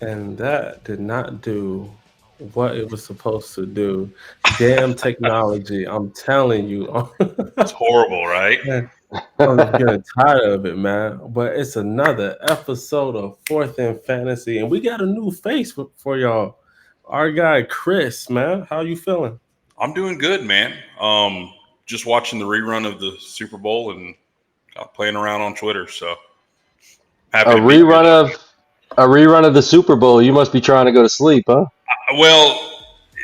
And that did not do what it was supposed to do. Damn technology. I'm telling you. It's horrible, right? Man, I'm getting tired of it, man. But it's another episode of Fourth in Fantasy, and we got a new face for y'all. Our guy Chris, man. How you feeling? I'm doing good, man. Just watching the rerun of the Super Bowl and playing around on Twitter. So A happy to be here. rerun of a rerun of the Super Bowl. You must be trying to go to sleep, huh? Well,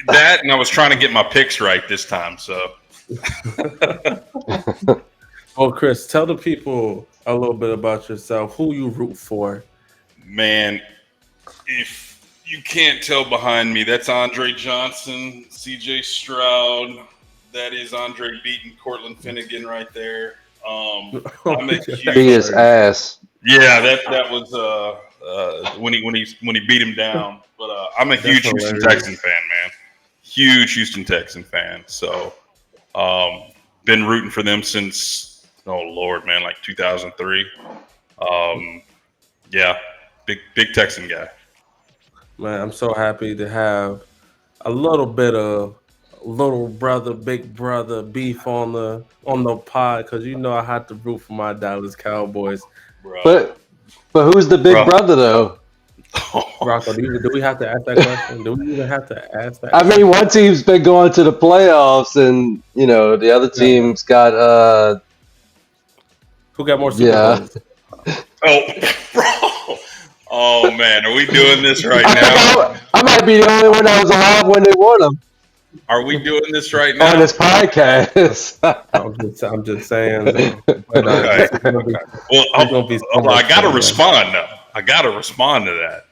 that and I was trying to get my picks right this time. So Well, Chris, tell the people a little bit about yourself. Who you root for? man, if you can't tell behind me, that's Andre Johnson, C.J. Stroud. That is Andre beating Cortland Finnegan right there. I'm a huge, Biggest ass. yeah, that was when he beat him down. But I'm a huge Houston hilarious. Texan fan, man. Huge Houston Texan fan. So been rooting for them since Lord, man, like 2003. Yeah, big Texan guy. Man, I'm so happy to have a little bit of little brother, big brother beef on the pod because I had to root for my Dallas Cowboys. Bro. But who's the big Bro. brother though? Rocco, do we have to ask that question? Do we even have to ask that? I mean, one team's been going to the playoffs, and the other team's got Who got more Super yeah. Bowls? Oh, bro. Oh man, are we doing this right now? I might be the only one that was alive when they won them Are we doing this right on now? this podcast. I'm just saying. But, Okay. it's gonna be- Well, it's gonna be so I much got to fun, respond though. I got to respond to that.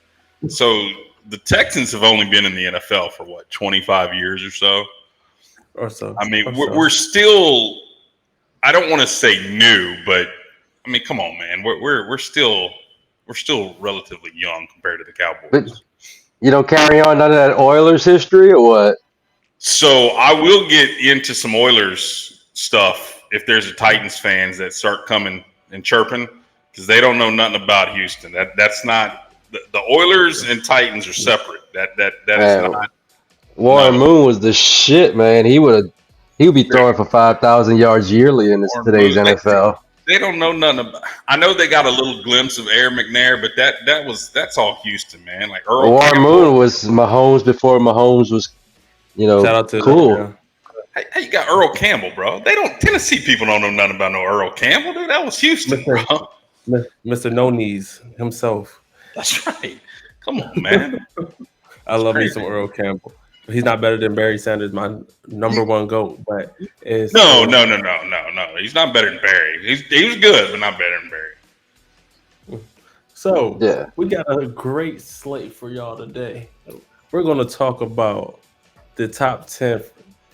So the Texans have only been in the NFL for what, 25 years or so. or so. I mean, or so. we're still. I don't want to say new, but I mean, come on, man. We're still relatively young compared to the Cowboys. But you don't carry on none of that Oilers history or what? So I will get into some Oilers stuff if there's a Titans fans that start coming and chirping because they don't know nothing about Houston. That's not the Oilers and Titans are separate. That is Man, not. Warren No. Moon was the shit, man. He would be throwing for 5,000 yards yearly in Warren today's Moon, NFL. They don't know nothing about. I know they got a little glimpse of Air McNair, but that's all Houston, man. Like Earl Warren Campbell. Moon was Mahomes before Mahomes was, Shout out to cool. Hey, you got Earl Campbell, bro. Tennessee people don't know nothing about no Earl Campbell, dude. That was Houston, bro. Mr. No Knees himself. That's right. Come on, man. I love me crazy. some Earl Campbell. He's not better than Barry Sanders, my number one GOAT, but it's No. He's not better than Barry. He was good, but not better than Barry. So Yeah. we got a great slate for y'all today. We're going to talk about the top 10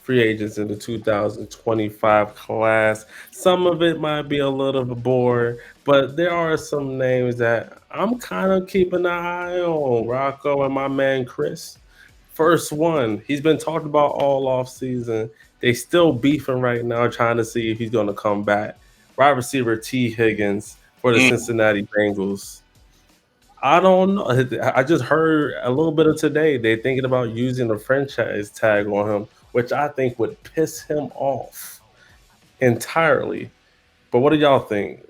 free agents in the 2025 class. Some of it might be a little bit boring, but there are some names that I'm kind of keeping an eye on. Rocco and my man Chris. First one, he's been talked about all off season. They still beefing right now, trying to see if he's going to come back. Wide receiver T. Higgins for the Cincinnati Bengals. I don't know. I just heard a little bit of today. They're thinking about using the franchise tag on him, which I think would piss him off entirely. But what do y'all think?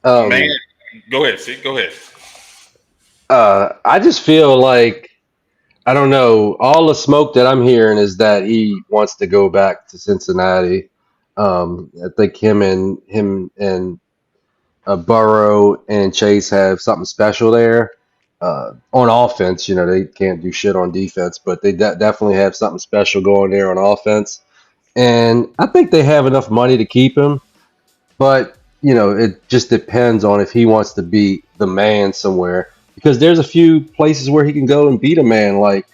Man, go ahead. See, go ahead. I just feel like I don't know. All the smoke that I'm hearing is that he wants to go back to Cincinnati. I think him and Burrow and Chase have something special there. On offense, they can't do shit on defense, but they definitely have something special going there on offense. And I think they have enough money to keep him, but it just depends on if he wants to be the man somewhere. Because there's a few places where he can go and beat a man, like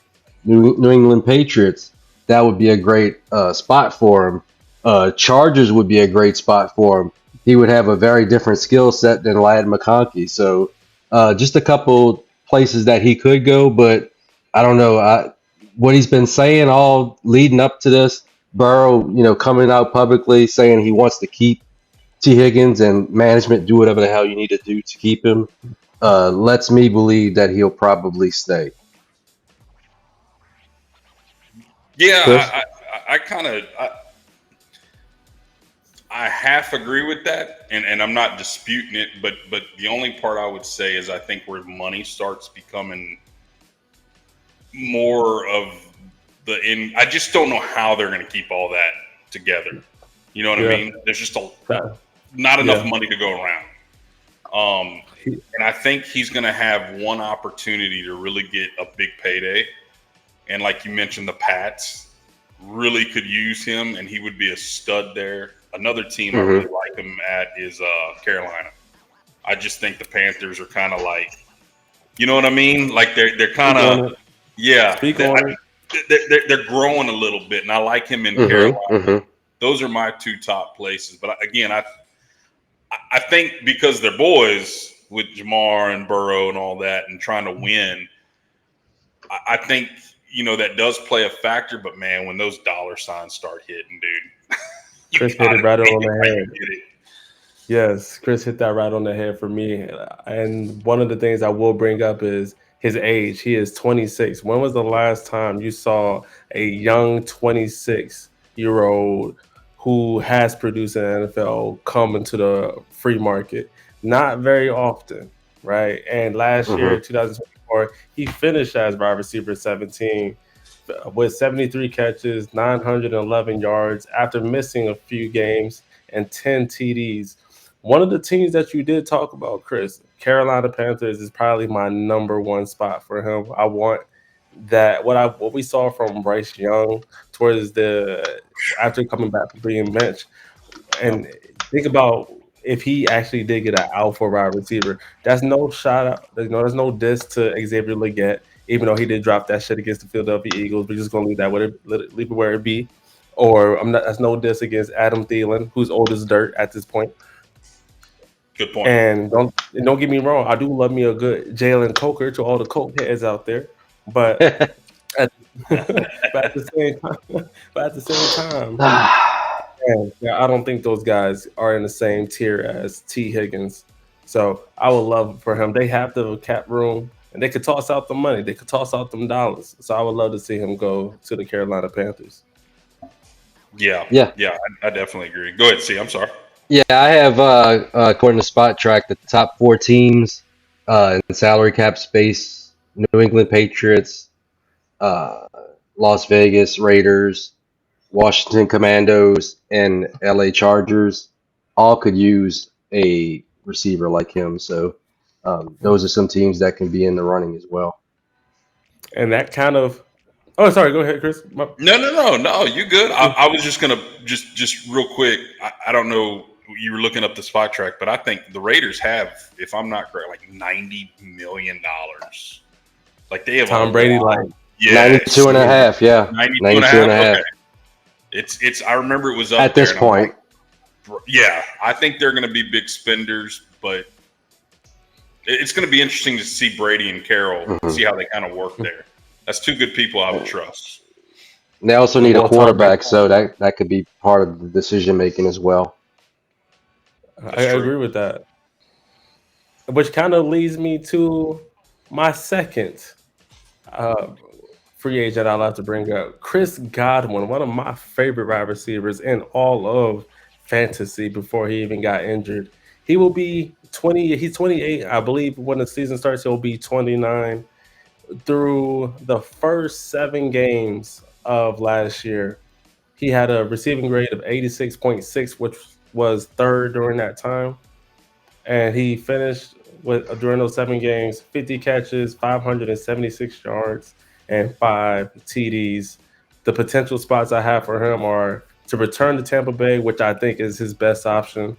New England Patriots. that would be a great spot for him. Chargers would be a great spot for him. He would have a very different skill set than Ladd McConkey. So just a couple places that he could go, but I don't know what he's been saying all leading up to this. Burrow, coming out publicly saying he wants to keep T. Higgins and management do whatever the hell you need to do to keep him. Lets me believe that he'll probably stay. Yeah, Chris? I kind of I half agree with that, and I'm not disputing it, but the only part I would say is I think where money starts becoming more of the in. I just don't know how they're going to keep all that together. You know what I Yeah, mean? There's just that, not enough yeah. money to go around. And I think he's going to have one opportunity to really get a big payday. And like you mentioned, the Pats really could use him, and he would be a stud there. Another team I Hmm. really like him at is Carolina. I just think the Panthers are kind of like, you know what I mean? Like they're kind Speak of, on it. yeah, Speak on it. they're growing a little bit, and I like him in Hmm. Carolina. Hmm. Those are my two top places. But again, I think because they're boys with Jamar and Burrow and all that, and trying to win, I think that does play a factor. But man, when those dollar signs start hitting, dude, you Chris hit it gotta right take on it the while you head. get it. Yes, Chris hit that right on the head for me. And one of the things I will bring up is his age. He is 26. When was the last time you saw a young 26-year-old who has produced in the NFL come into the free market? Not very often, right? And last Hmm. year, 2024, he finished as wide receiver 17 with 73 catches, 911 yards after missing a few games and 10 TDs. One of the teams that you did talk about, Chris, Carolina Panthers is probably my number one spot for him. I want that what we saw from Bryce Young towards the after coming back from being benched, Yep. and think about if he actually did get an alpha wide receiver. That's no shot out. There's no diss to Xavier Leggett, even though he did drop that shit against the Philadelphia Eagles. We're just gonna leave that where leave it where it be. Or I'm not. That's no diss against Adam Thielen, who's old as dirt at this point. Good point. And don't get me wrong, I do love me a good Jalen Coker to all the Coke heads out there, but at, but at the same time, but at the same time, yeah, I don't think those guys are in the same tier as T. Higgins. So I would love for him. They have the cap room and they could toss out the money. They could toss out them dollars. So I would love to see him go to the Carolina Panthers. Yeah, Yeah. yeah, I definitely agree. Go ahead, see. I'm sorry. Yeah, I have, according to Spot Track, the top four teams in salary cap space: New England Patriots, uh, Las Vegas Raiders, Washington Commandos, and LA Chargers. All could use a receiver like him. So those are some teams that can be in the running as well. And that kind of oh sorry, go ahead, Chris. No. You good? I was just gonna just real quick. I don't know. You were looking up the spot track, but I think the Raiders have, if I'm not correct, like $90 million. Like they have a Tom Brady lot. like Yes, 92 and a yeah. half. Yeah. 92 and a 92 and half. a half Okay, it's. I remember it was up at there, this and I'm point. like, yeah, I think they're going to be big spenders, but it's going to be interesting to see Brady and Carroll Mhm. see how they kind of work there. That's two good people I would trust. They also need a Well, Tom Brady, quarterback, so that could be part of the decision making as well. I That's true. agree with that. Which kind of leads me to my second uh, free agent I'll have to bring up. Chris Godwin, one of my favorite wide receivers in all of fantasy before he even got injured. He will be 20, he's 28. I believe when the season starts, he'll be 29. Through the first 7 games of last year, he had a receiving grade of 86.6, which was third during that time, and he finished with during those 7 games 50 catches, 576 yards, and 5 TDs. The potential spots I have for him are to return to Tampa Bay, which I think is his best option,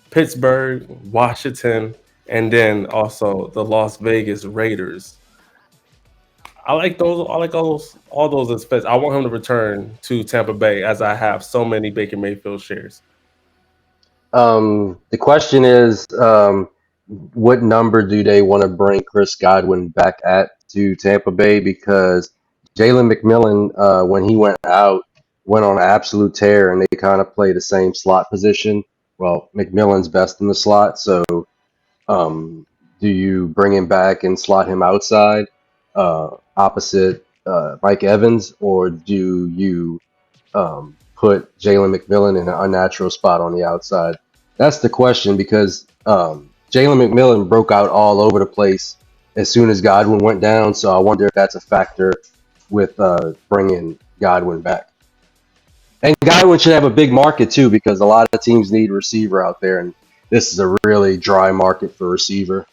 Pittsburgh, Washington, and then also the Las Vegas Raiders. I like those. I like all those aspects. I want him to return to Tampa Bay, as I have so many Baker Mayfield shares. The question is, what number do they want to bring Chris Godwin back at to Tampa Bay? Because Jalen McMillan, when he went out, went on an absolute tear, and they kind of play the same slot position. Well, McMillan's best in the slot, so do you bring him back and slot him outside, opposite Mike Evans, or do you put Jalen McMillan in an unnatural spot on the outside? That's the question because Jalen McMillan broke out all over the place as soon as Godwin went down. So I wonder if that's a factor with bringing Godwin back. And Godwin should have a big market too because a lot of teams need receiver out there, and this is a really dry market for receiver.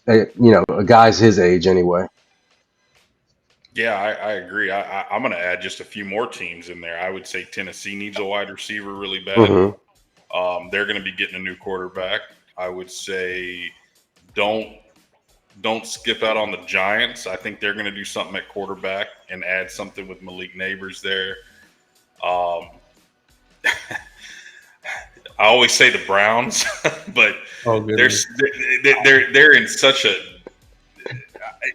A guy's his age anyway. Yeah, I agree. I'm going to add just a few more teams in there. I would say Tennessee needs a wide receiver really bad. They're going to be getting a new quarterback. I would say don't skip out on the Giants. I think they're going to do something at quarterback and add something with Malik Neighbors there. I always say the Browns, but they're in such a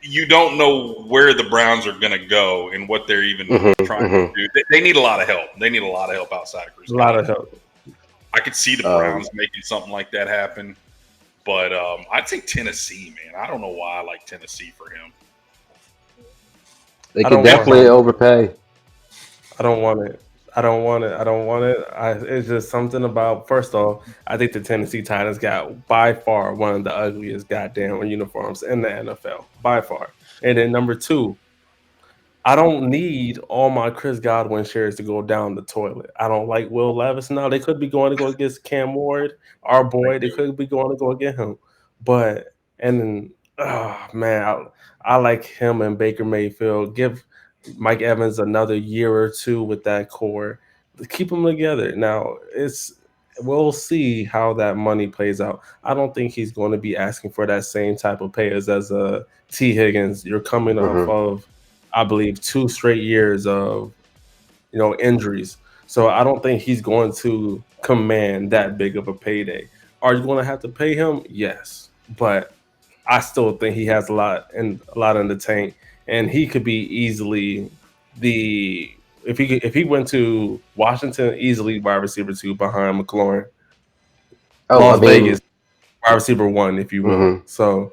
you don't know where the Browns are going to go and what they're even trying to do. They need a lot of help. They need a lot of help outside of Chris. A lot of help. I could see the Browns making something like that happen, but I'd say Tennessee, man. I don't know why I like Tennessee for him. They could definitely overpay. I don't want it. I don't want it. It's just something about. First off, I think the Tennessee Titans got by far one of the ugliest goddamn uniforms in the NFL, by far. And then number two, I don't need all my Chris Godwin shares to go down the toilet. I don't like Will Levis now. They could be going to go against Cam Ward, our boy. They could be going to go get him. But and then, oh man, I like him and Baker Mayfield. Give Mike Evans another year or two with that core. Keep them together. Now we'll see how that money plays out. I don't think he's going to be asking for that same type of pay as a T. Higgins. You're coming off of, I believe, 2 straight years of injuries. So I don't think he's going to command that big of a payday. Are you going to have to pay him? Yes, but I still think he has a lot in the tank, and he could be easily if he went to Washington, easily wide receiver 2 behind McLaurin. Las Vegas wide receiver 1, if you will. So,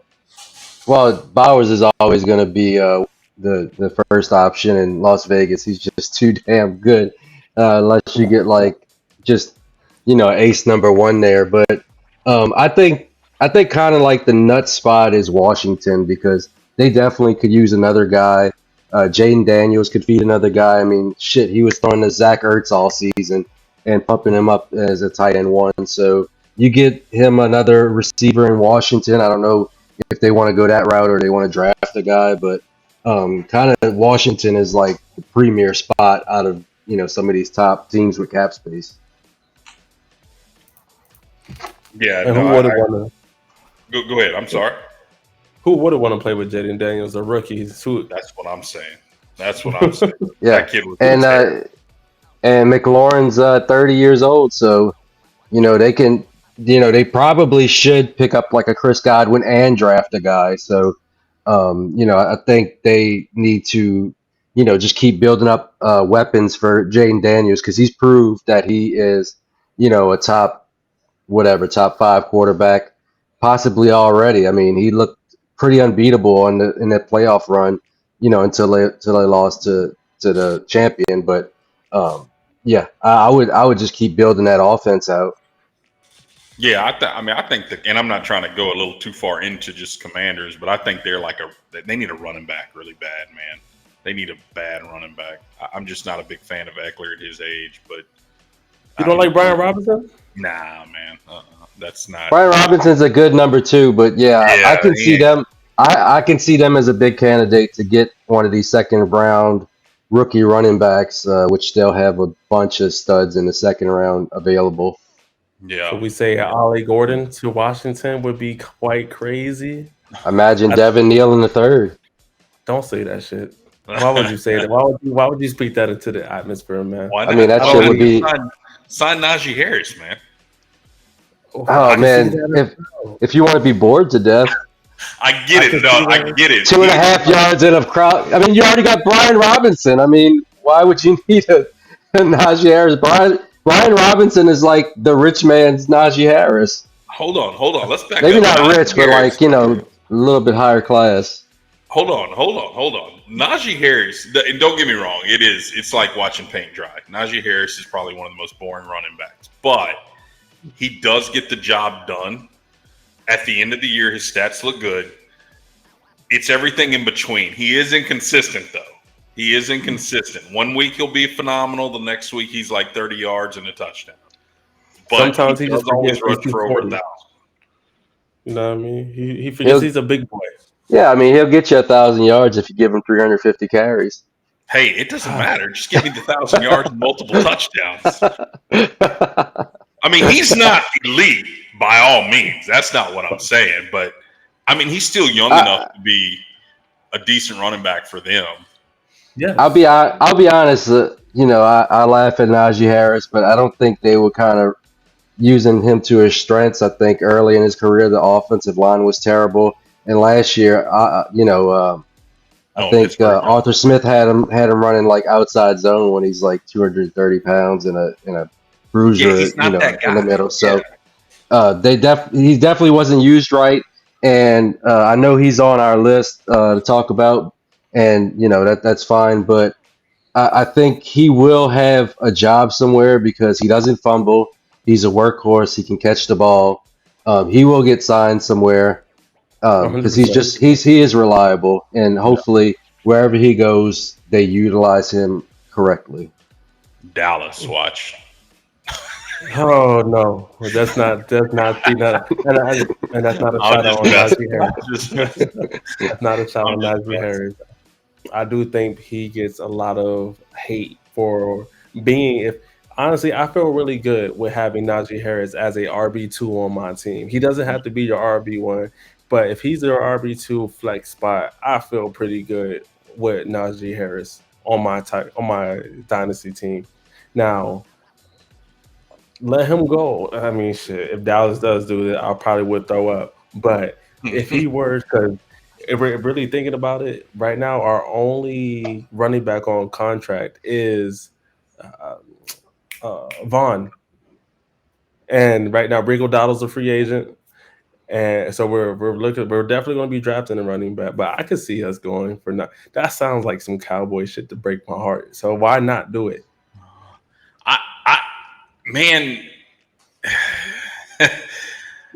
well, Bowers is always going to be the first option in Las Vegas. He's just too damn good, unless you get just ace number 1 there. But I think kind of like the nut spot is Washington because they definitely could use another guy. Jaden Daniels could feed another guy. I mean, shit, he was throwing to Zach Ertz all season and pumping him up as a tight end 1. So you get him another receiver in Washington. I don't know if they want to go that route or they want to draft a guy, but kind of Washington is like the premier spot out of some of these top teams with cap space. Yeah, and who would have won? Go ahead. I'm sorry. Who would have want to play with Jaden Daniels, a rookie? That's what I'm saying. Yeah, that kid was and McLaurin's 30 years old, so they can. They probably should pick up like a Chris Godwin and draft a guy. So, I think they need to, just keep building up weapons for Jaden Daniels because he's proved that he is, a top 5 quarterback, possibly already. I mean, he looked pretty unbeatable in that playoff run, until they lost to the champion. But yeah, I would just keep building that offense out. Yeah, I think and I'm not trying to go a little too far into just Commanders, but I think they need a running back really bad, man. They need a bad running back. I'm just not a big fan of Eckler at his age, but you don't like Brian Robinson? Nah, man, that's not. Brian Robinson's a good number 2, but yeah, I can see them. I can see them as a big candidate to get one of these second round rookie running backs, which they'll have a bunch of studs in the second round available. Yeah. So we say Ollie Gordon to Washington would be quite crazy. Imagine Devin Neal in the 3rd. Don't say that shit. Why would you say that? Why would you speak that into the atmosphere, man? Why I mean, not? that I shit don't would need. be. Sign Najee Harris, man. I Oh can see man, that as if well. if you want to be bored to death, I get I it. can No, see I that. get it. two and a half yards in a crowd. I mean, you already got Brian Robinson. I mean, why would you need a Najee Harris? Brian Robinson is like the rich man's Najee Harris. Hold on. Let's back Maybe up. not rich, Najee but Harris. like a little bit higher class. Hold on. Najee Harris, and don't get me wrong, it's like watching paint dry. Najee Harris is probably one of the most boring running backs, but he does get the job done. At the end of the year, his stats look good. It's everything in between. He is inconsistent, though. He is inconsistent. One week he'll be phenomenal. The next week he's like 30 yards and a touchdown. But he Sometimes he does just always forgets he's rush for over 240. 1,000. You know what I mean? He forgets He'll he's a big boy. Yeah, I mean he'll get you 1,000 yards if you give him 350 carries. Hey, it doesn't matter. Just give me the 1,000 yards and multiple touchdowns. I mean, he's not elite by all means. That's not what I'm saying. But I mean, he's still young enough to be a decent running back for them. Yes. I'll be honest. I laugh at Najee Harris, but I don't think they were kind of using him to his strengths. I think early in his career, the offensive line was terrible, and last year, I Oh, think Pittsburgh. Arthur Smith had him running like outside zone when he's like 230 pounds in a Yeah, bruiser, he's not that guy. in the middle. So Yeah. he definitely wasn't used right, and I know he's on our list to talk about, and that's fine. But I think he will have a job somewhere because he doesn't fumble. He's a workhorse. He can catch the ball. He will get signed somewhere because 100%. he is reliable, and hopefully wherever he goes, they utilize him correctly. Dallas, watch. Oh no, that's not see that, and that's not a I'll shot just on mess. Najee I'll Harris. just mess. That's not a shot I'm on just Najee messing. Harris. I do think he gets a lot of hate for being. If honestly, I feel really good with having Najee Harris as a RB2 on my team. He doesn't have to be your RB1, but if he's your RB2 flex spot, I feel pretty good with Najee Harris on my dynasty team. Now let him go. I mean, shit. If Dallas does do that, I probably would throw up. But if he were, because if we're really thinking about it, right now our only running back on contract is uh, Vaughn, and right now Bringle Doddle's a free agent, and so we're definitely going to be drafting a running back. But I could see us going for not. That sounds like some cowboy shit to break my heart. So why not do it? I man.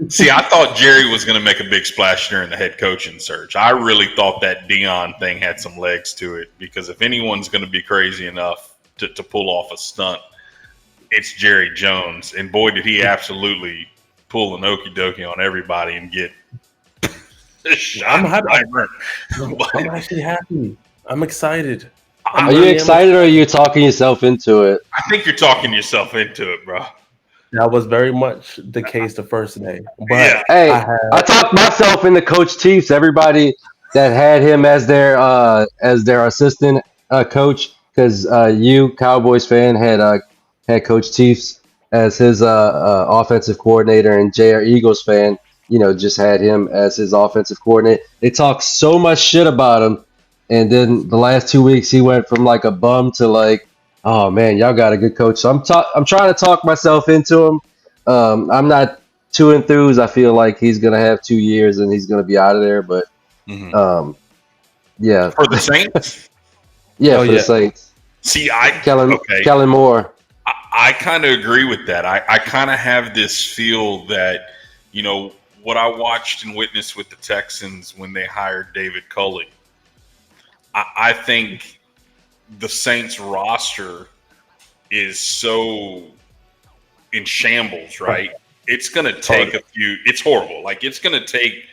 See, I thought Jerry was going to make a big splash during the head coaching search. I really thought that Dion thing had some legs to it because if anyone's going to be crazy enough to pull off a stunt, it's Jerry Jones. And boy, did he absolutely pull an okie dokie on everybody and get shot. I'm happy. But I'm actually happy. I'm excited. I, Are you excited, or are you talking yourself into it? I think you're talking yourself into it, bro. That was very much the case the first day, Yeah. but Hey, I have I talked myself into Coach Chiefs. Everybody that had him as their assistant coach, because you Cowboys fan had Coach Chiefs as his offensive coordinator, and JR Eagles fan, just had him as his offensive coordinator. They talked so much shit about him, and then the last 2 weeks he went from like a bum to like, oh man, y'all got a good coach. So I'm trying to talk myself into him. I'm not too enthused. I feel like he's gonna have 2 years and he's gonna be out of there. But Mhm. yeah, For the Saints, yeah, oh for the yeah, Saints, see, okay. Kellen Moore. I kind of agree with that. I kind of have this feel that, what I watched and witnessed with the Texans when they hired David Culley, I think the Saints roster is so in shambles, right? It's going to take it's horrible. Like, it's going to take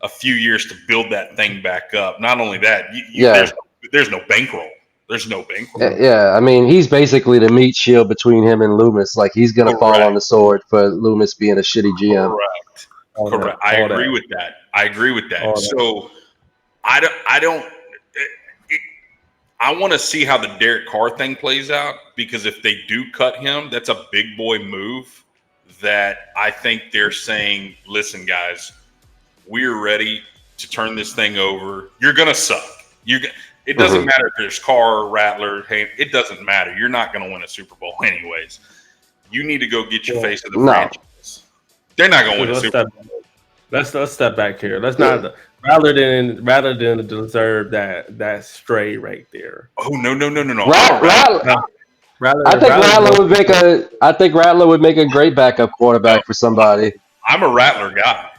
a few years to build that thing back up. Not only that, Yeah, there's no bankroll. There's no bankroll. yeah. I mean, he's basically the meat shield between him and Loomis. Like he's gonna fall on Correct. the sword for Loomis being a shitty GM. Correct. all that, Correct. I all agree that, with that. I agree with that. all that. So I don't. I want to see how the Derek Carr thing plays out, because if they do cut him, that's a big boy move that I think they're saying, listen, guys, we're ready to turn this thing over. You're going to suck. It doesn't matter if there's Carr, Rattler. Hey, it doesn't matter. You're not going to win a Super Bowl anyways. You need to go get your face of the franchise. They're not going to win a Super Bowl. Let's step back here. Let's not rather than deserve that stray right there. Oh no. I think Rattler would make a great backup quarterback for somebody. I'm a Rattler guy.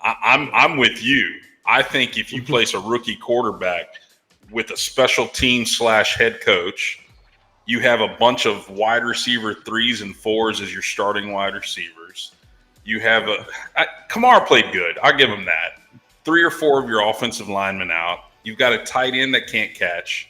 I'm with you. I think if you place a rookie quarterback with a special team / head coach, you have a bunch of wide receiver 3s and 4s as your starting wide receivers. You have Kamara played good. I'll give him that. 3 or 4 of your offensive linemen out. You've got a tight end that can't catch.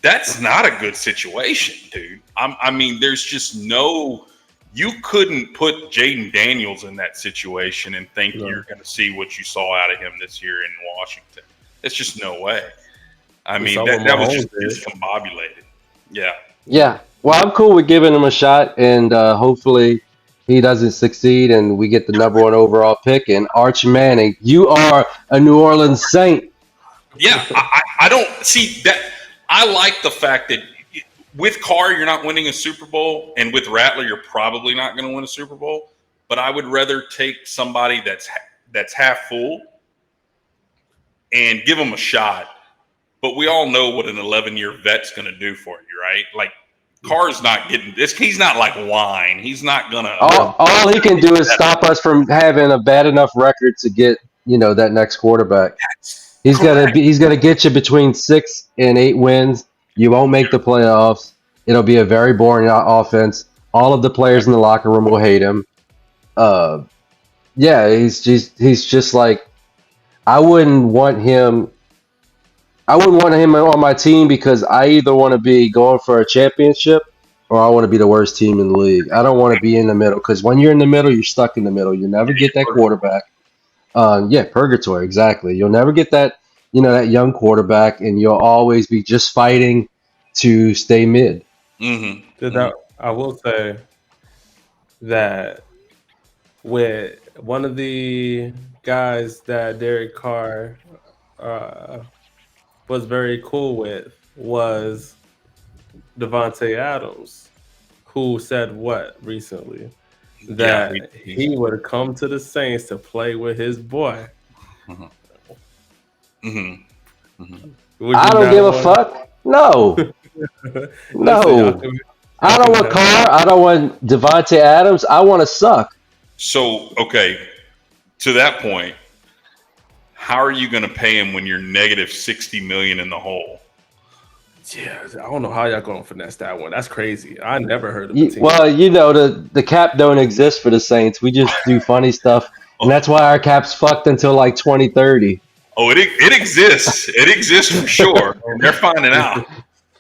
That's not a good situation, dude. I mean, there's just no – you couldn't put Jaden Daniels in that situation and think you're going to see what you saw out of him this year in Washington. It's just no way. I mean, that was just discombobulated. Yeah. Yeah. Well, I'm cool with giving him a shot, and hopefully he doesn't succeed and we get the number 1 overall pick. And Arch Manning, you are a New Orleans Saint. Yeah. I don't see that. I like the fact that with Carr, you're not winning a Super Bowl, and with Rattler, you're probably not going to win a Super Bowl. But I would rather take somebody that's half full and give them a shot. But we all know what an 11-year vet's going to do for you, right? Like, Carr's not getting this. He's not like wine. He's not going to. All he can do is stop us from having a bad enough record to get, that next quarterback. He's gonna get you between 6 and 8 wins. You won't make the playoffs. It'll be a very boring offense. All of the players in the locker room will hate him. He's just like, I wouldn't want him on my team because I either want to be going for a championship or I want to be the worst team in the league. I don't want to be in the middle, because when you're in the middle, you're stuck in the middle. You never get that quarterback. Purgatory, exactly. You'll never get that, that young quarterback, and you'll always be just fighting to stay mid. I will say that with one of the guys that Derek Carr was very cool with was Devontae Adams, who said what recently? That he would come to the Saints to play with his boy. I don't give a fuck. No. No. I don't want Carr. I don't want Devontae Adams. I want to suck. So, okay, to that point, how are you going to pay him when you're negative $60 million in the hole? Yeah, I don't know how y'all going to finesse that one. That's crazy. I never heard of it. Well, the cap don't exist for the Saints. We just do funny stuff, and that's why our cap's fucked until like 2030. Oh, it exists. It exists for sure. And they're finding out.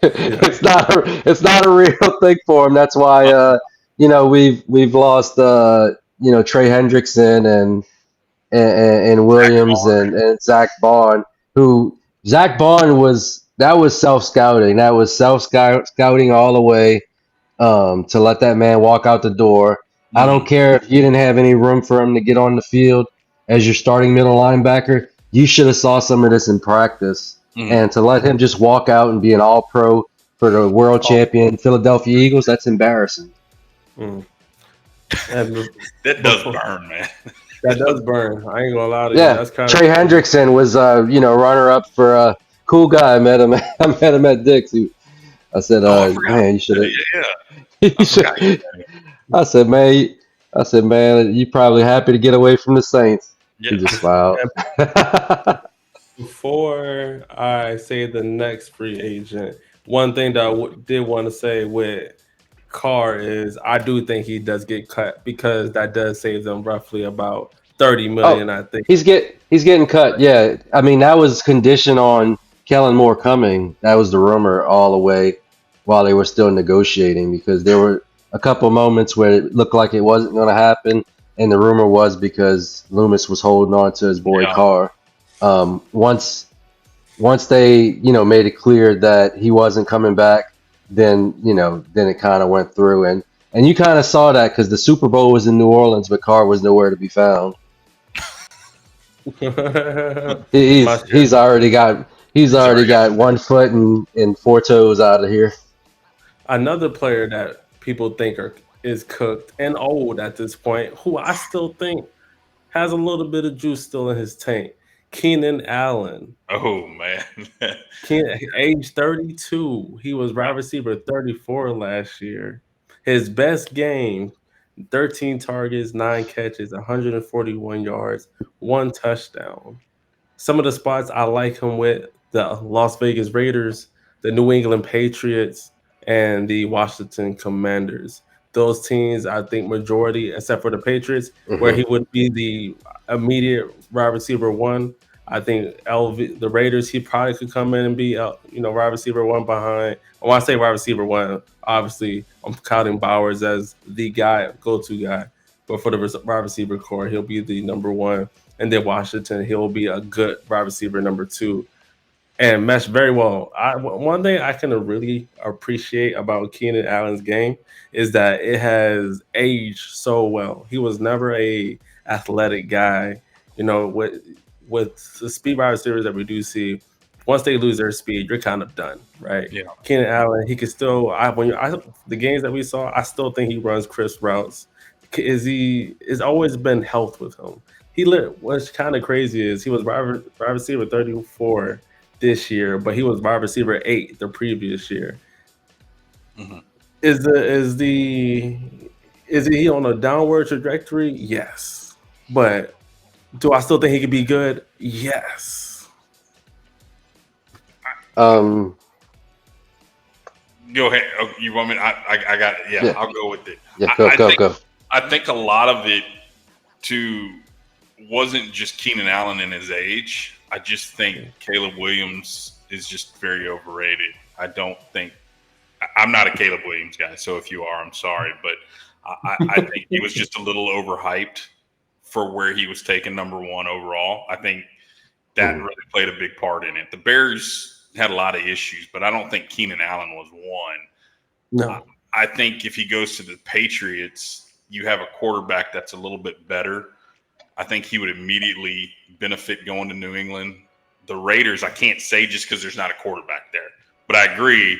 It's not a real thing for them. That's why we've lost Trey Hendrickson and Williams and Zach Bond. Zach Bond was self-scouting. That was self-scouting all the way to let that man walk out the door. I don't care if you didn't have any room for him to get on the field as your starting middle linebacker. You should have saw some of this in practice. And to let him just walk out and be an all-pro for the world champion Philadelphia Eagles, that's embarrassing. That does burn, man. That does burn. I ain't gonna lie to you. Yeah, That's Trey Hendrickson was runner-up for a cool guy. I met him at Dick's. I said, man, you should have. I said, man, you probably happy to get away from the Saints. Yeah. He just smiled. Before I say the next free agent, one thing that I did want to say with Carr is I do think he does get cut, because that does save them roughly about $30 million. I think he's getting cut. Yeah, I mean, that was conditioned on Kellen Moore coming. That was the rumor all the way while they were still negotiating, because there were a couple moments where it looked like it wasn't going to happen, and the rumor was because Loomis was holding on to his boy Carr. Once once they, made it clear that he wasn't coming back, then, then it kind of went through. And you kind of saw that because the Super Bowl was in New Orleans, but Carr was nowhere to be found. My He's share. he's already got he's He's already already got one foot and four toes out of here. Another player that people think is cooked and old at this point, who I still think has a little bit of juice still in his tank. Keenan Allen. oh man. Age 32. He was wide receiver 34 last year. His best game, 13 targets, 9 catches, 141 yards, 1 touchdown. Some of the spots I like him with: the Las Vegas Raiders, the New England Patriots, and the Washington Commanders. Those teams, I think, majority, except for the Patriots, where Hmm. he would be the immediate wide receiver one. I think the Raiders, he probably could come in and be, wide receiver one behind. When I say wide receiver one, obviously I'm counting Bowers as the guy, go-to guy. But for the wide receiver core, he'll be the number one, and then Washington, he'll be a good wide receiver number two and mesh very well. One thing I can really appreciate about Keenan Allen's game is that it has aged so well. He was never a athletic guy. With the speed wide receivers that we do see, once they lose their speed, you're kind of done, right? Yeah. Keenan Allen, he could still. The games that we saw, I still think he runs crisp routes. It's always been health with him. What's kind of crazy is he was wide receiver 34 this year, but he was wide receiver 8 the previous year. Mhm. Is he on a downward trajectory? Yes, but do I still think he could be good? Yes. Um, Go ahead. Oh, you want me? I got it. Yeah, yeah, I'll go with it. yeah, I, go, I go, think go. I think a lot of it too wasn't just Keenan Allen and his age. I just think Caleb Williams is just very overrated. I don't think I'm not a Caleb Williams guy, so if you are, I'm sorry, but I think he was just a little overhyped for where he was taken number one overall. I think that Mhm. really played a big part in it. The Bears had a lot of issues, but I don't think Keenan Allen was one. No. I think if he goes to the Patriots, you have a quarterback that's a little bit better. I think he would immediately benefit going to New England. The Raiders, I can't say just because there's not a quarterback there, but I agree.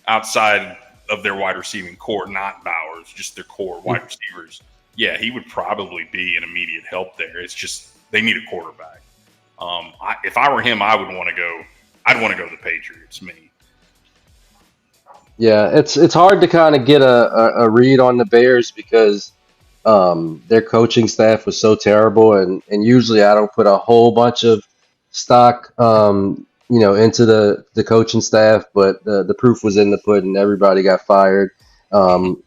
Outside of their wide receiving core, not Bowers, just their core wide receivers, yeah, he would probably be an immediate help there. It's just they need a quarterback. If I were him, I would want to go. I'd want to go to the Patriots. Me. Yeah, it's hard to kind of get a read on the Bears because their coaching staff was so terrible, and usually I don't put a whole bunch of stock, into the coaching staff, but the proof was in the pudding. Everybody got fired. Um,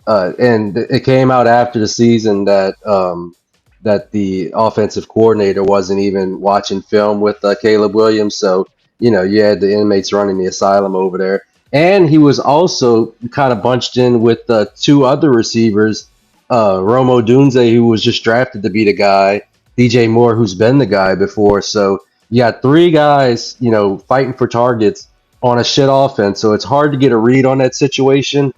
and it came out after the season that the offensive coordinator wasn't even watching film with Caleb Williams. So you had the inmates running the asylum over there, and he was also kind of bunched in with two other receivers, Romo Dunze, who was just drafted to be the guy, DJ Moore, who's been the guy before. So you got three guys, fighting for targets on a shit offense. So it's hard to get a read on that situation.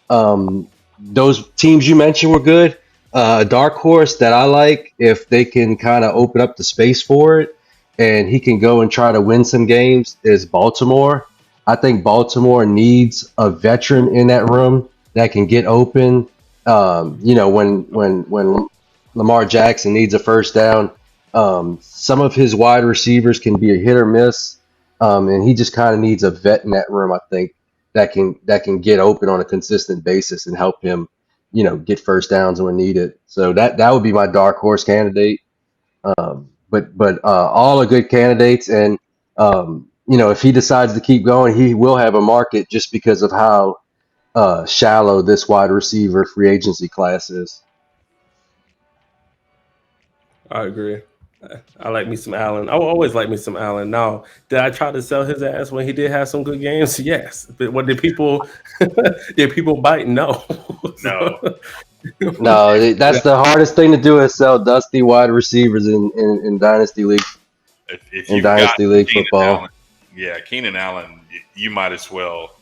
Um, those teams you mentioned were good. A dark horse that I like, if they can kind of open up the space for it, and he can go and try to win some games, is Baltimore. I think Baltimore needs a veteran in that room that can get open. When Lamar Jackson needs a first down, some of his wide receivers can be a hit or miss, and he just kind of needs a vet in that room. I think that can get open on a consistent basis and help him, get first downs when needed. So that would be my dark horse candidate. But all are good candidates, and if he decides to keep going, he will have a market just because of how shallow this wide receiver free agency class is. I agree. I like me some Allen. I will always like me some Allen. Now, did I try to sell his ass when he did have some good games? Yes. But what did people did people bite? No. No. So, No, yeah, that's the hardest thing to do is sell dusty wide receivers in If in you've got dynasty league Keenan football. Allen, Yeah, Keenan Allen, you might as well.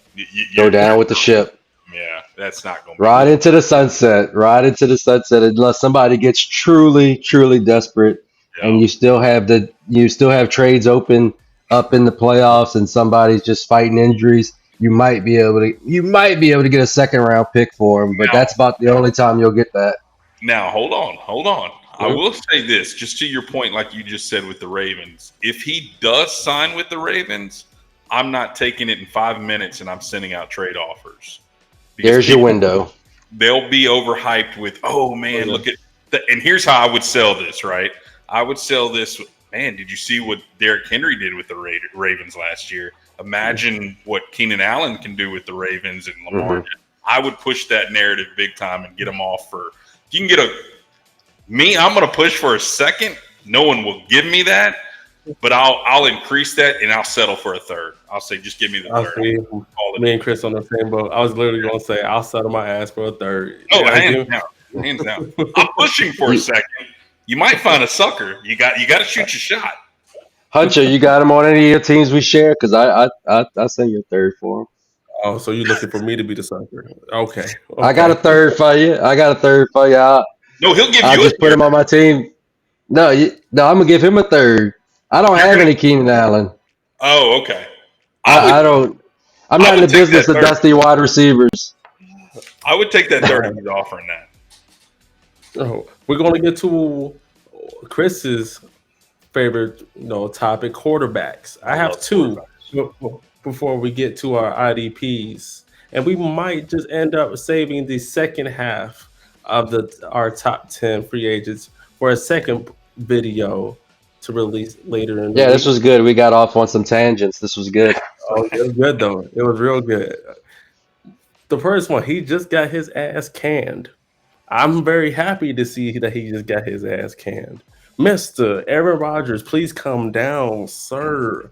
Go down with the ship. Yeah, that's not going to be Right good. into the sunset. Right into the sunset. Unless somebody gets truly, truly desperate, and Yeah. you still have trades open up in the playoffs, and somebody's just fighting injuries. You might be able to get a second round pick for him, but Now, that's about the only time you'll get that. now, hold on. I Yep. will say this, just to your point, like you just said with the Ravens. If he does sign with the Ravens, I'm not taking it in 5 minutes, and I'm sending out trade offers because There's your people window. they'll be overhyped with, oh Oh, man, yeah. look at the, and here's how I would sell this, right? I would sell this, man, did you see what Derrick Henry did with the Ravens last year? Imagine what Keenan Allen can do with the Ravens and Lamar. Hmm. I would push that narrative big time and get them off for, if you can get I'm going to push for a second. No one will give me that, but I'll increase that and I'll settle for a third. I'll say, just give me the I third. see. Call it Me and even. Chris on the same boat. I was literally gonna say I'll settle my ass for a third. Oh, Yeah, hands give down, hands down. I'm pushing for a You, second. You might find a sucker. You got to shoot your shot. Hunter, you got him on any of your teams we share? Because I send you a third for him. Oh, so you're looking for me to be the sucker? Okay, I got a okay. third for you. I got a third for you. No, he'll give I'll you a just put third. him on my team. No, I'm gonna give him a third. I don't You're have gonna. any Keenan Allen. Oh, okay. I would. I don't. I'm I not in would the take that business of third. dusty wide receivers. I would take that third if he's offering that. Oh, we're gonna get to Chris's favorite, topic: quarterbacks. I I have love two quarterbacks. before we get to our IDPs, and we might just end up saving the second half of the our top 10 free agents for a second video to release later in the Yeah, this week. was good. We got off on some tangents. This was good. Oh, it was good though. It was real good. The first one, he just got his ass canned. I'm very happy to see that he just got his ass canned. Mr. Aaron Rodgers, please come down, sir.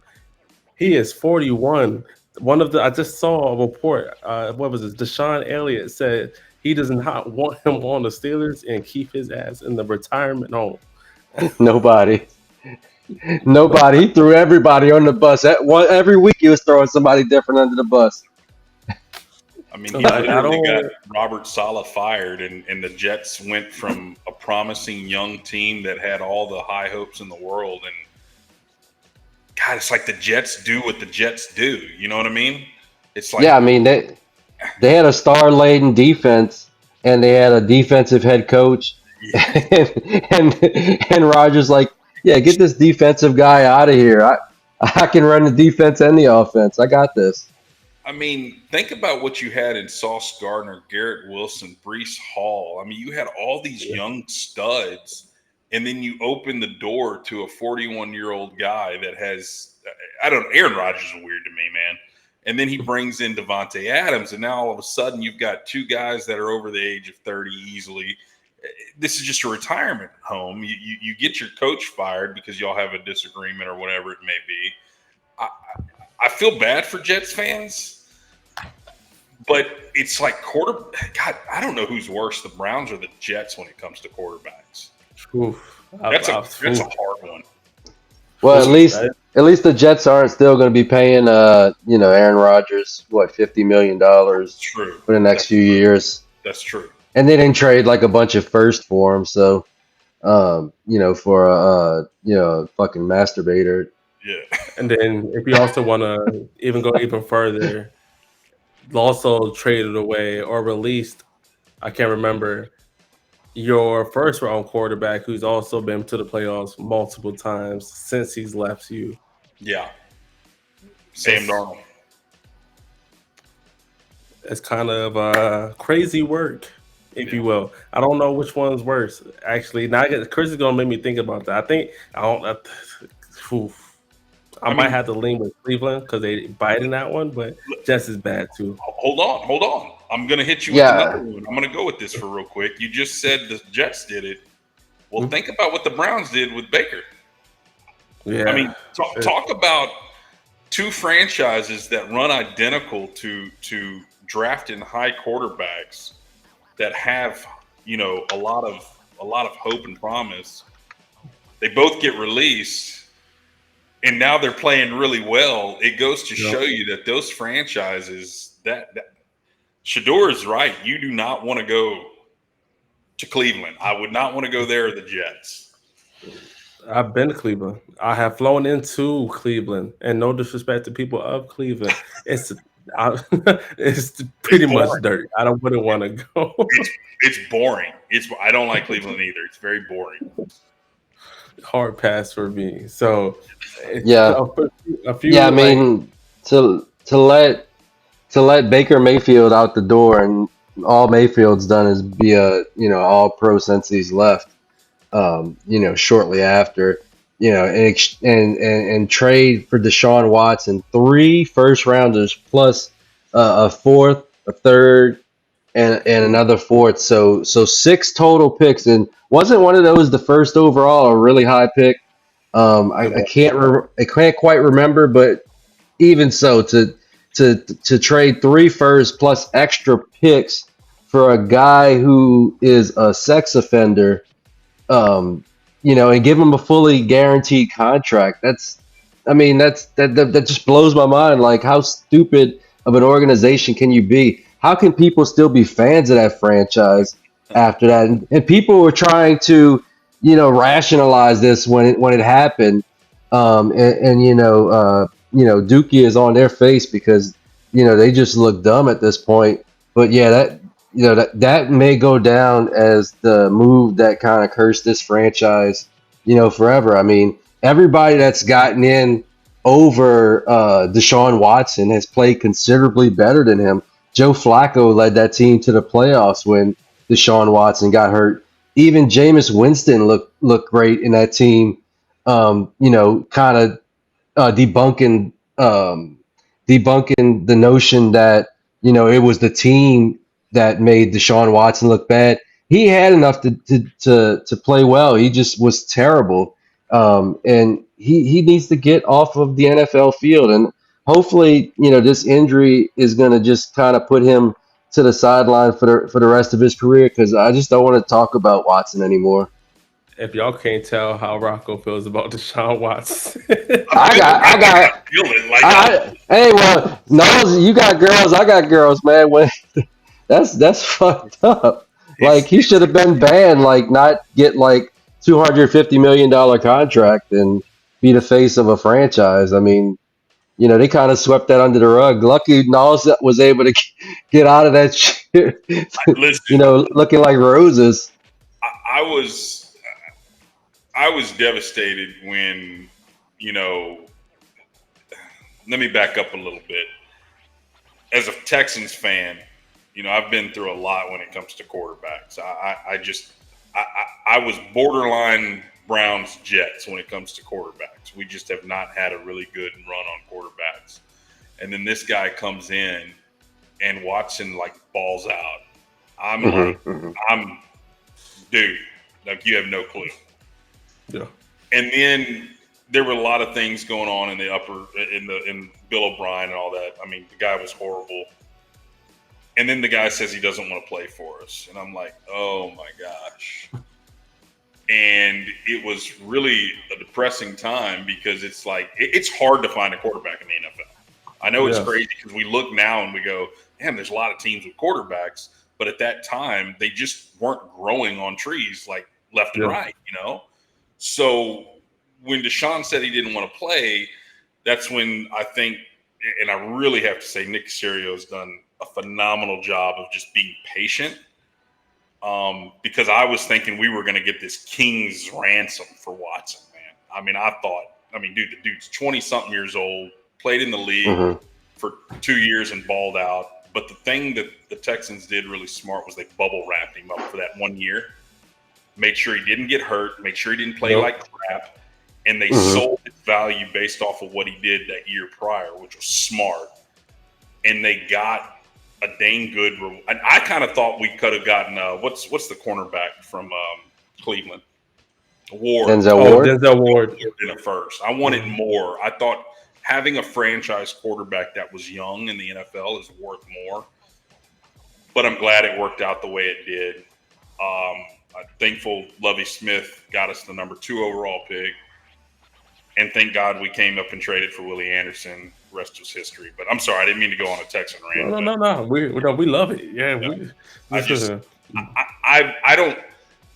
He is 41. I just saw a report. What was this? Deshaun Elliott said he does not want him on the Steelers and keep his ass in the retirement home. Nobody. Nobody. He threw everybody on the bus. Every week he was throwing somebody different under the bus. I mean, he Like I literally got don't. Robert Saleh fired, and the Jets went from a promising young team that had all the high hopes in the world. And God, it's like the Jets do what the Jets do. You know what I mean? It's like, Yeah, I mean they had a star laden defense and they had a defensive head coach and Rogers like, yeah, get this defensive guy out of here. I can run the defense and the offense. I got this. I mean, think about what you had in Sauce Gardner, Garrett Wilson, Brees Hall. I mean, you had all these young studs, and then you open the door to a 41-year-old guy that has, I don't know, Aaron Rodgers is weird to me, man. And then he brings in Devontae Adams, and now all of a sudden you've got two guys that are over the age of 30 easily. This is just a retirement home. You get your coach fired because y'all have a disagreement or whatever it may be. I feel bad for Jets fans. But it's like God, I don't know who's worse, the Browns or the Jets when it comes to quarterbacks. Oof, That's a hard one. Well, at oof, least at least the Jets aren't still going to be paying Aaron Rodgers what $50 million True. for the next That's few years. that's true. And they didn't trade like a bunch of first for him, so for a fucking masturbator. Yeah. And then if you also want to even go even further, also traded away or released, I can't remember, your first round quarterback who's also been to the playoffs multiple times since he's left you. Yeah. Sam It's, Darnold. it's kind of crazy work, if Yeah. you will. I don't know which one's worse. Actually, now Chris is gonna make me think about that. I think I don't. Oof. I I might mean, have to lean with Cleveland because they bite in that one, but Jets is bad too. hold on. I'm gonna hit you with another Yeah, one. I'm gonna go with this for real quick. You just said the Jets did it. Well, Mhm. think about what the Browns did with Baker. I Yeah, mean, talk about two franchises that run identical to drafting high quarterbacks that have a lot of hope and promise. They both get released, and now they're playing really well. It goes to Yep. show you that those franchises that Shador is right. You do not want to go to Cleveland. I would not want to go there or the Jets. I've been to Cleveland. I have flown into Cleveland, and no disrespect to people of Cleveland, it's I, it's It's pretty much boring. dirt. I don't wouldn't want to go. It's boring. I don't like Cleveland either. It's very boring. Hard pass for me. So Yeah, a yeah. I few like mean, to let Baker Mayfield out the door, and all Mayfield's done is be a all pro since he's left. Shortly after, and trade for Deshaun Watson, 3 first rounders plus a fourth, a third, and another fourth. So 6 total picks, and wasn't one of those the first overall, a really high pick. It I was I can't quite remember, but even so, to trade 3 firsts plus extra picks for a guy who is a sex offender, and give him a fully guaranteed contract. I mean, that just blows my mind. Like, how stupid of an organization can you be? How can people still be fans of that franchise after that? And people were trying to, rationalize this when it happened. Dookie is on their face because they just look dumb at this point. But yeah, that may go down as the move that kind of cursed this franchise, forever. I mean, everybody that's gotten in over Deshaun Watson has played considerably better than him. Joe Flacco led that team to the playoffs when Deshaun Watson got hurt. Even Jameis Winston looked great in that team. Kind of debunking debunking the notion that it was the team that made Deshaun Watson look bad. He had enough to play well. He just was terrible, and he needs to get off of the NFL field. And hopefully, this injury is going to just kind of put him to the sideline for the rest of his career, because I just don't want to talk about Watson anymore. if y'all can't tell how Rocco feels about Deshaun Watson. I got, I I got, feel it. Like I, hey, well, Nalls, you got girls, I got girls, man. When that's fucked up. Like, it's he should have been banned, like, not get like $250 million contract and be the face of a franchise. I mean, they kind of swept that under the rug. Lucky Nalls was able to get out of that shit, listen. looking like roses. I was devastated when you know. Let me back up a little bit. As a Texans fan, I've been through a lot when it comes to quarterbacks. I was borderline Browns Jets when it comes to quarterbacks. We just have not had a really good run on quarterbacks. And then this guy comes in and Watson like balls out. I'm like, I'm dude, like you have no clue. Yeah. And then there were a lot of things going on in the in Bill O'Brien and all that. I mean, the guy was horrible. And then the guy says he doesn't want to play for us. And I'm like, oh my gosh. And it was really a depressing time because it's like, it's hard to find a quarterback in the NFL. I know it's Yes. crazy because we look now and we go, damn, there's a lot of teams with quarterbacks. But at that time, they just weren't growing on trees like left and Yeah. right, So when Deshaun said he didn't want to play, that's when I think, and I really have to say, Nick Caserio has done a phenomenal job of just being patient. Because I was thinking we were going to get this king's ransom for Watson, man. I mean, dude, the dude's 20-something years old, played in the league for 2 years and balled out. But the thing that the Texans did really smart was they bubble wrapped him up for that 1 year, made sure he didn't get hurt, make sure he didn't play like crap, and they sold his value based off of what he did that year prior, which was smart. And they got a dang good. And I kind of thought we could have gotten what's the cornerback from Cleveland, Ward. Denzel Oh, Ward. Denzel Ward. In a first. I wanted more. I thought having a franchise quarterback that was young in the NFL is worth more. But I'm glad it worked out the way it did. I'm thankful Lovie Smith got us the number 2 overall pick. And thank God we came up and traded for Willie Anderson. Rest was history. But I'm sorry, I didn't mean to go on a Texan rant. No, no, But no, no. We love it. Yeah, yeah, we I just just I don't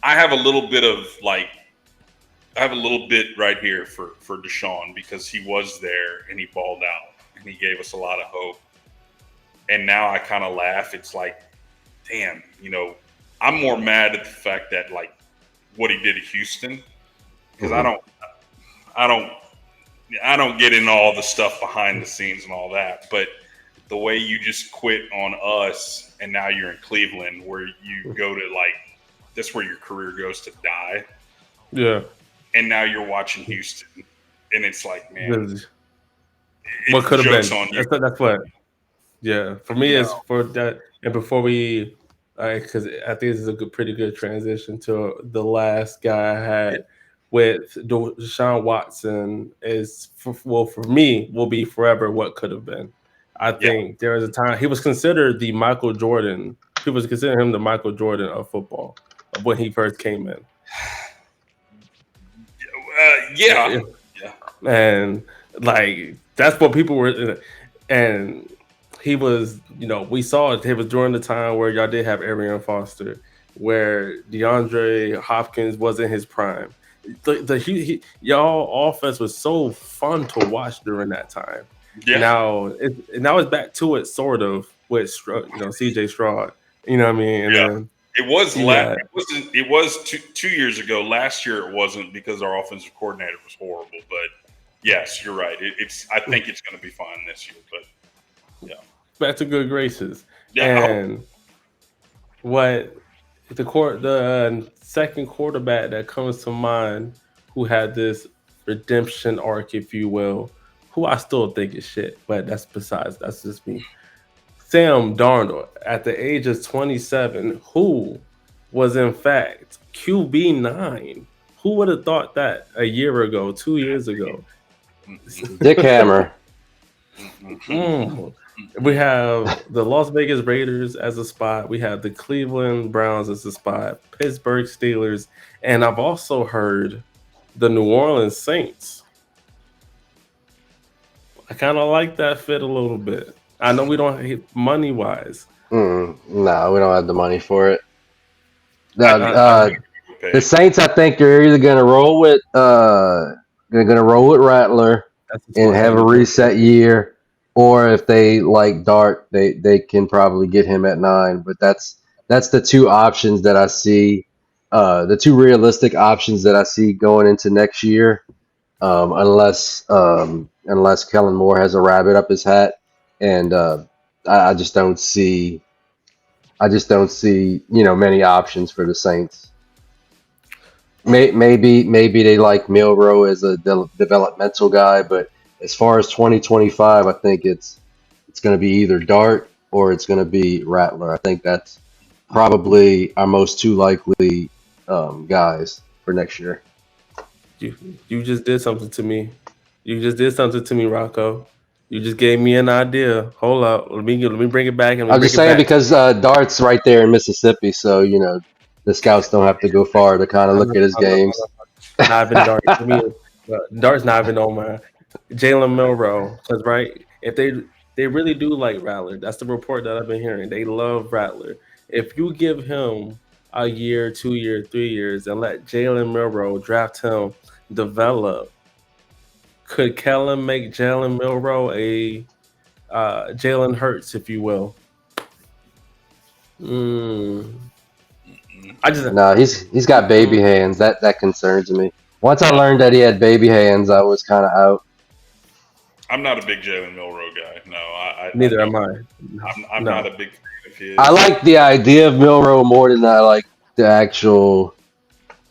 I have a little bit of like I have a little bit right here for Deshaun because he was there and he balled out and he gave us a lot of hope. And now I kind of laugh. It's like, damn, I'm more mad at the fact that like what he did at Houston because Mhm. I don't I don't get in all the stuff behind the scenes and all that, but the way you just quit on us and now you're in Cleveland where you go to like that's where your career goes to die, yeah. and now you're watching Houston, and it's like, man, This- What it's could have jokes been? on you. That's what. Yeah, for me, No, it's for that. And before we, because I think this is a pretty good transition to the last guy I had with Deshaun Watson is well for me will be forever what could have been. I yeah, think there was a time he was considered the Michael Jordan. People was considering him the Michael Jordan of football of when he first came in. yeah, yeah, And like that's what people were and he was we saw it was during the time where y'all did have Arian Foster where DeAndre Hopkins was in his prime. Y'all offense was so fun to watch during that time. yeah. Now it's back to it sort of with CJ Stroud, you know what I mean, and Yeah. then It was you got it wasn't it was 2 years ago. Last year it wasn't because our offensive coordinator was horrible. But yes, you're right. I think it's going to be fine this year. But yeah, back to good graces. yeah. I hope And what the second quarterback that comes to mind who had this redemption arc, if you will, who I still think is shit, but that's just me. Sam Darnold, at the age of 27, who was in fact QB9. Who would have thought that a year ago, 2 years ago? Dick Hammer. Mm. We have the Las Vegas Raiders as a spot. We have the Cleveland Browns as a spot, Pittsburgh Steelers, and I've also heard the New Orleans Saints. I kind of like that fit a little bit. I know we don't hit money wise. No, we don't have the money for it. No, I the pay. Saints, I think, are either going to roll with they're going to roll with Rattler that's just and my have a team. reset year, or if they like Dart, they can probably get him at 9. But that's the two options that I see, the two realistic options that I see going into next year, unless Kellen Moore has a rabbit up his hat, and I just don't see. Many options for the Saints. Maybe they like Milrow as a developmental guy, but as far as 2025, I think it's going to be either Dart or it's going to be Rattler. I think that's probably our most two likely guys for next year. You you just did something to me. You just did something to me, Rocco. You just gave me an idea. Hold up. Let me bring it back and let me I'm bring just it saying back. because Dart's right there in Mississippi, so the scouts don't have to go far to kind of I'm look not, at his I'm not, games. not even Dart. Give me Dart's not even on my Jalen Milrow. Because right, if they really do like Rattler, that's the report that I've been hearing. They love Rattler. If you give him a year, 2 year, 3 years, and let Jalen Milrow draft him, develop, could Kellen make Jalen Milrow a Jalen Hurts, if you will? Mm. I just No, he's got baby mm, hands. That concerns me. Once I learned that he had baby hands, I was kind of out. I'm not a big Jalen Milrow guy. No, I neither don't. am I. No, I'm not no. a big fan of I his. like the idea of Milrow more than I like the actual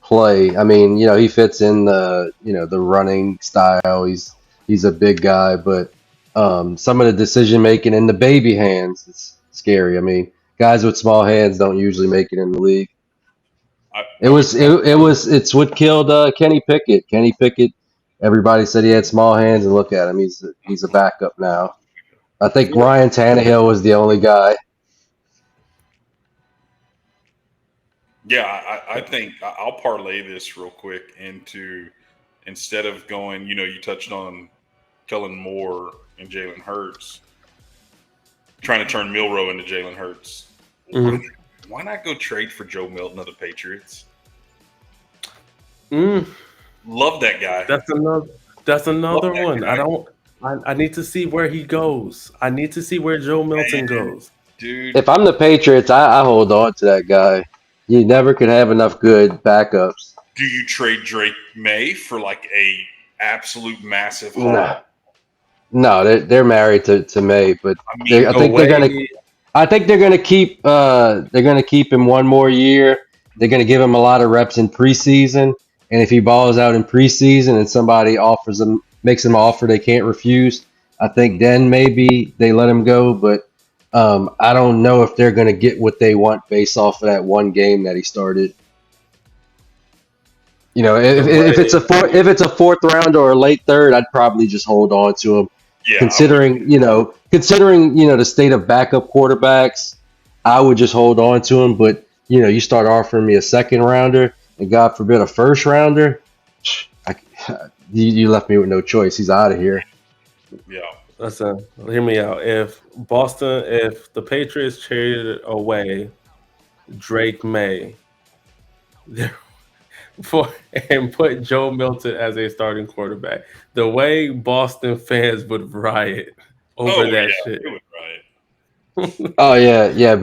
play. I mean, he fits in the running style. He's a big guy, but some of the decision making in the baby hands is scary. I mean, guys with small hands don't usually make it in the league. I would. It's what killed Kenny Pickett. Kenny Pickett. Everybody said he had small hands, and look at him. He's a backup now. I think Yeah. Ryan Tannehill was the only guy. Yeah, I think I'll parlay this real quick into instead of going, you touched on Kellen Moore and Jalen Hurts, trying to turn Milroe into Jalen Hurts. Mhm. Why not go trade for Joe Milton of the Patriots? Mm, Love that guy. that's another. That's Love another that one. I guy, don't. I need to see where he goes. I need to see where Joe Milton man, goes. If dude. I'm the Patriots, I hold on to that guy. You never could have enough good backups. Do you trade Drake May for like a absolute massive haul? No, no, they're married to May, but I mean, I The think they're gonna. way I think they're gonna keep him one more year. They're gonna give him a lot of reps in preseason, and if he balls out in preseason and somebody offers him makes him an offer they can't refuse, I think then maybe they let him go. But I don't know if they're gonna get what they want based off of that one game that he started. You know, the way if it's a fourth round or a late third, I'd probably just hold on to him. yeah, I would. Considering the state of backup quarterbacks, I would just hold on to him. But you start offering me a second rounder and God forbid a first rounder, I, you left me with no choice. He's out of here. Yeah. listen, hear me out. If the Patriots traded away Drake May for and put Joe Milton as a starting quarterback, the way Boston fans would riot over Oh that yeah, shit. it was right. Oh yeah.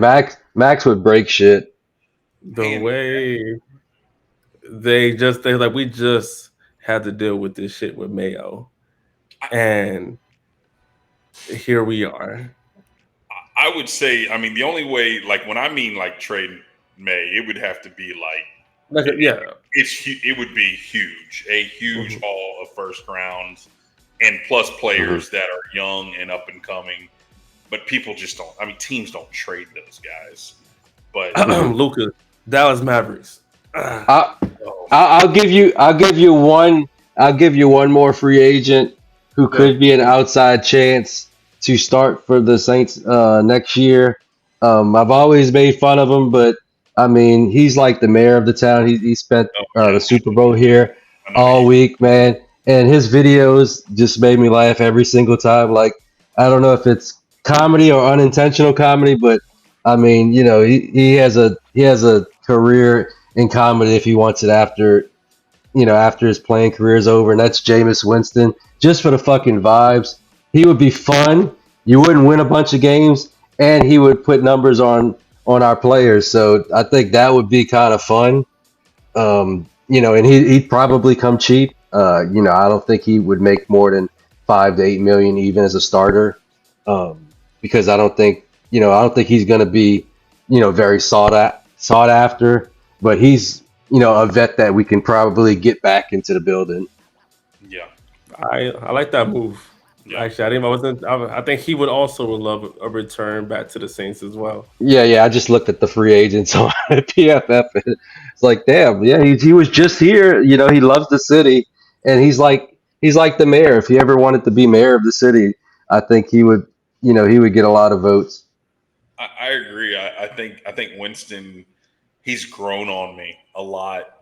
Max would break shit. The Man, way they like we just had to deal with this shit with Mayo, I, and here we are. I would say, I mean, the only way, like when I mean like trade May, it would have to be like Like yeah, it would be huge, a huge mhm. haul of first rounds and plus Hmm. players that are young and up and coming. But people just don't. I mean, teams don't trade those guys. But Hmm. Lucas, Dallas Mavericks. Ah, I, oh, I'll give you one more free agent who good. could be an outside chance to start for the Saints next year. I've always made fun of him, but I mean he's like the mayor of the town. He spent oh the yeah, Super Bowl here I know all he. week, man, and his videos just made me laugh every single time. Like I don't know if it's comedy or unintentional comedy, but I mean he has a career in comedy if he wants it after his playing career is over, and that's Jameis Winston. Just for the fucking vibes, he would be fun. You wouldn't win a bunch of games, and he would put numbers on our players. So I think that would be kind of fun. And he'd probably come cheap. I don't think he would make more than 5 to 8 million even as a starter, because I don't think he's going to be, very sought after. But he's, a vet that we can probably get back into the building. Yeah, I like that move. yeah. Actually, I didn't. I wasn't. I think he would also love a return back to the Saints as well. Yeah. I just looked at the free agents on PFF. And it's like, damn, yeah, he was just here. He loves the city, and he's like the mayor. If he ever wanted to be mayor of the city, I think he would get a lot of votes. I agree. I think Winston, he's grown on me a lot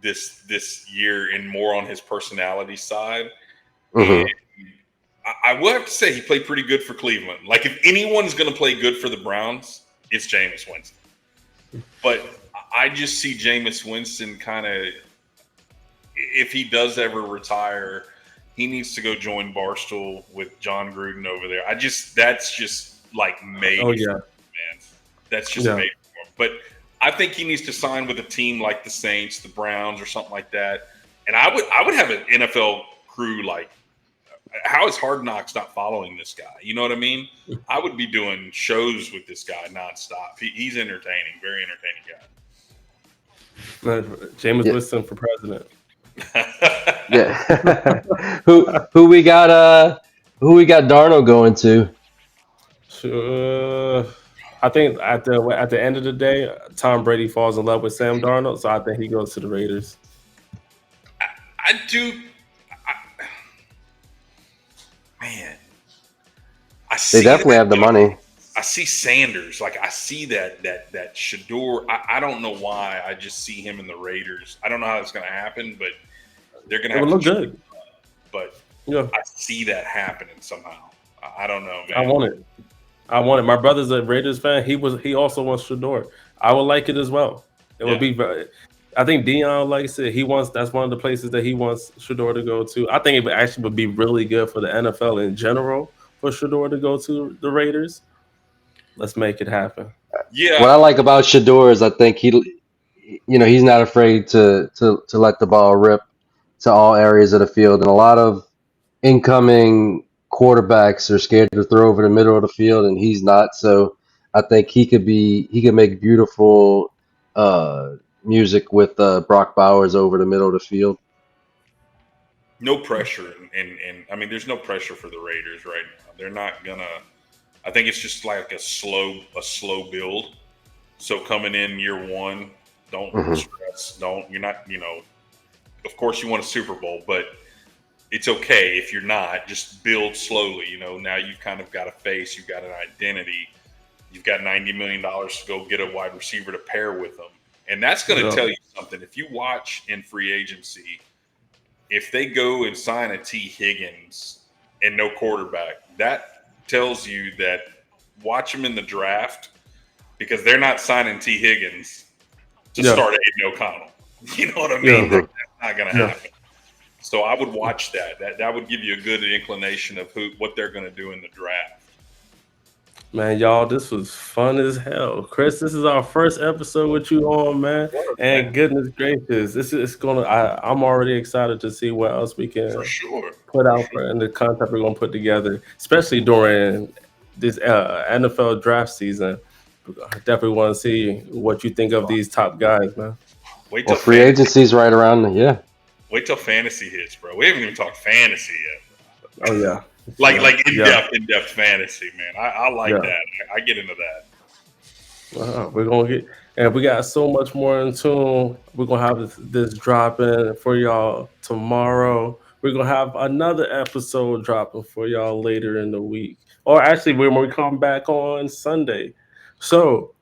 this year and more on his personality side. And Hmm. I will have to say he played pretty good for Cleveland. Like if anyone's going to play good for the Browns, it's Jameis Winston. But I just see Jameis Winston kind of, if he does ever retire, he needs to go join Barstool with John Gruden over there. That's just like made Oh for yeah, him, man. That's just yeah. made for him. But I think he needs to sign with a team like the Saints, the Browns, or something like that. And I would have an NFL crew like, how is Hard Knocks not following this guy? You know what I mean? I would be doing shows with this guy nonstop. He's entertaining, very Jameis Yeah, Winston for president. entertaining yeah. who Uh, who we got? Who we got? Darnold going to? Sure. I think at the end of the day, Tom Brady falls in love with Sam Darnold, so I think he goes to the Raiders. guy. I do, man. I They see definitely that have the though. money. I see Sanders. Like I see that Shador. I don't know why. I just see him in the Raiders. I don't know how it's going to happen, but They're going to It have would to look trade, good. but Yeah, I see that happening somehow. I don't know, I man. want it. I want it. My brother's a Raiders fan. He also wants Shador. I would like it as well. It would Yeah. be very. I think Dion likes it. He wants. That's one of the places that he wants Shador to go to. I think it actually would be really good for the NFL in general for Shador to go to the Raiders. Let's make it happen. What Yeah. I like about Shador is I think he's not afraid to let the ball rip to all areas of the field, and a lot of incoming quarterbacks are scared to throw over the middle of the field, and he's not. So I think he could make beautiful music with Brock Bowers over the middle of the field. No pressure. And I mean, there's no pressure for the Raiders right now. They're not going to. I think it's just like a slow build. So coming in year one, don't Hmm. stress. You're not, of course you want a Super Bowl, but it's okay if you're not. Just build slowly. Now you've kind of got a face, you've got an identity, you've got $90 million to go get a wide receiver to pair with them, and that's going to Yeah. tell you something. If you watch in free agency, if they go and sign a T. Higgins and no quarterback, that tells you that watch them in the draft because they're not signing T. Higgins to Yeah. start Aiden O'Connell. You know what I Yeah. mean? That's not going to Yeah. happen. So I would watch that. That would give you a good inclination of what they're going to do in the draft. Man, y'all, this was fun as hell. Chris, this is our first episode with you on, man. And Man, goodness gracious, this is gonna. I'm already excited to see what else we for can sure. put For out sure. for and the content we're gonna put together, especially during this NFL draft season. I definitely want to see what you think of these top guys, man. Wait Well, till free fantasy. agency's right around. Yeah. Wait till fantasy hits, bro. We haven't even talked fantasy yet. Oh yeah, Like yeah, in depth fantasy, man. I like yeah. that. I get into that. We're gonna get, and we got so much more in tune. We're gonna have this dropping for y'all tomorrow. We're gonna have another episode dropping for y'all later in the week, or actually when we come back on Sunday. So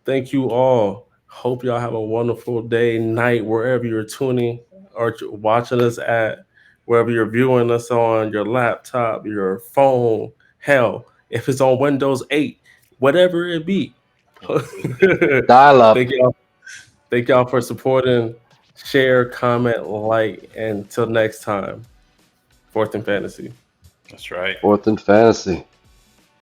thank you all. Hope y'all have a wonderful day, night, wherever you're tuning or watching us at, wherever you're viewing us on your laptop, your phone, hell, if it's on Windows 8, whatever it be. Dial thank up. y'all. Thank y'all for supporting, share, comment, like, and until next time, Fourth and Fantasy. That's right. Fourth and fantasy.